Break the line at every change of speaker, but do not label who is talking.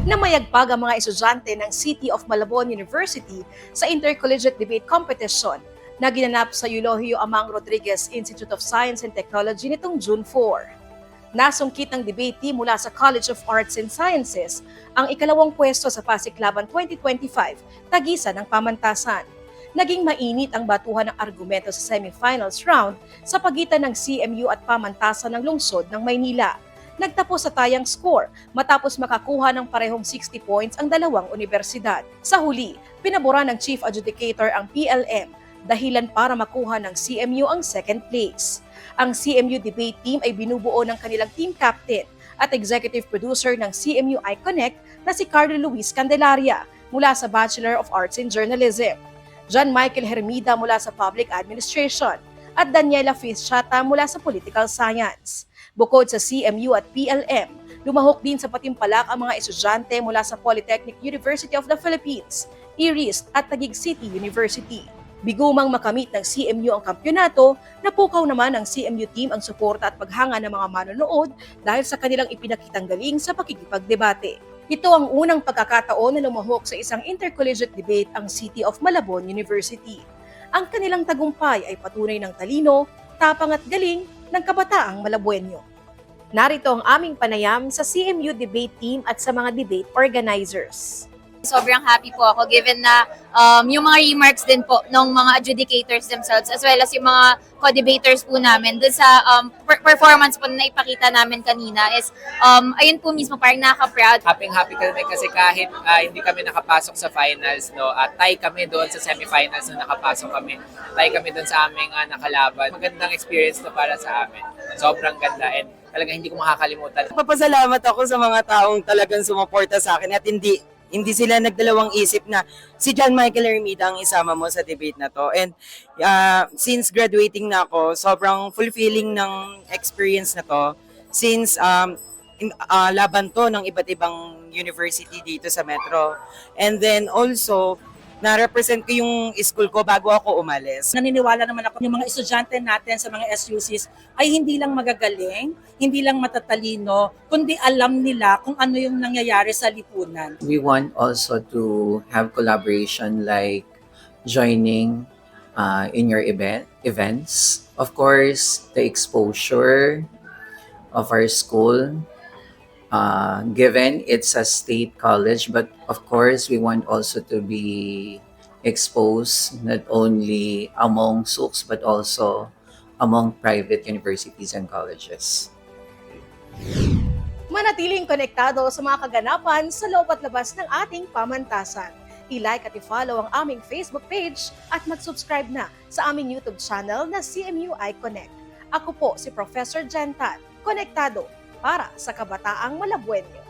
Namayagpag ang mga estudyante ng City of Malabon University sa Intercollegiate Debate Competition na ginanap sa Eulogio Amang Rodriguez Institute of Science and Technology nitong June 4. Nasungkit ng debate team mula sa College of Arts and Sciences ang ikalawang pwesto sa Pasiklaban 2025, tagisan ng pamantasan. Naging mainit ang batuhan ng argumento sa semifinals round sa pagitan ng CMU at pamantasan ng lungsod ng Maynila. Nagtapos sa tayang score matapos makakuha ng parehong 60 points ang dalawang universidad. Sa huli, pinabura ng Chief Adjudicator ang PLM dahilan para makuha ng CMU ang second place. Ang CMU debate team ay binubuo ng kanilang team captain at executive producer ng CMU iConnect na si Carlo Luis Candelaria mula sa Bachelor of Arts in Journalism, John Michael Hermida mula sa Public Administration, at Daniela Fischata mula sa Political Science. Bukod sa CMU at PLM, lumahok din sa patimpalak ang mga estudyante mula sa Polytechnic University of the Philippines, IRIS at Taguig City University. Bigumang makamit ng CMU ang kampyonato, napukaw naman ng CMU team ang suporta at paghanga ng mga manonood dahil sa kanilang ipinakitang galing sa pakikipagdebate. Ito ang unang pagkakataon na lumahok sa isang intercollegiate debate ang City of Malabon University. Ang kanilang tagumpay ay patunay ng talino, tapang at galing ng kabataang Malabueño. Narito ang aming panayam sa CMU debate team at sa mga debate organizers.
Sobrang happy po ako given na yung mga remarks din po ng mga adjudicators themselves as well as yung mga co-debaters po namin dun sa performance po na ipakita namin kanina is ayun po mismo parang nakaka-proud.
Happy kami kasi kahit hindi kami nakapasok sa finals, no, at tie kami doon sa semifinals na nakapasok kami. Tie kami doon sa aming nakalaban. Magandang experience to para sa amin. Sobrang ganda and talagang hindi ko makakalimutan.
Papasalamat ako sa mga taong talagang sumuporta sa akin at hindi sila nagdalawang isip na si John Michael Hermida ang isama mo sa debate na to. And since graduating na ako, sobrang fulfilling ng experience na to since laban to ng iba't ibang university dito sa Metro. And then also, na-represent ko yung school ko bago ako umalis.
Naniniwala naman ako yung mga estudyante natin sa mga SUCs ay hindi lang magagaling, hindi lang matatalino, kundi alam nila kung ano yung nangyayari sa lipunan.
We want also to have collaboration like joining in your events. Of course, the exposure of our school, given it's a state college, but of course we want also to be exposed not only among SUCs but also among private universities and colleges.
Manatiling konektado sa mga kaganapan sa loob at labas ng ating pamantasan. I-like at i-follow ang aming Facebook page at mag-subscribe na sa aming YouTube channel na CMU iConnect. Ako po si Professor Jentan, konektado para sa kabataang Malabueño.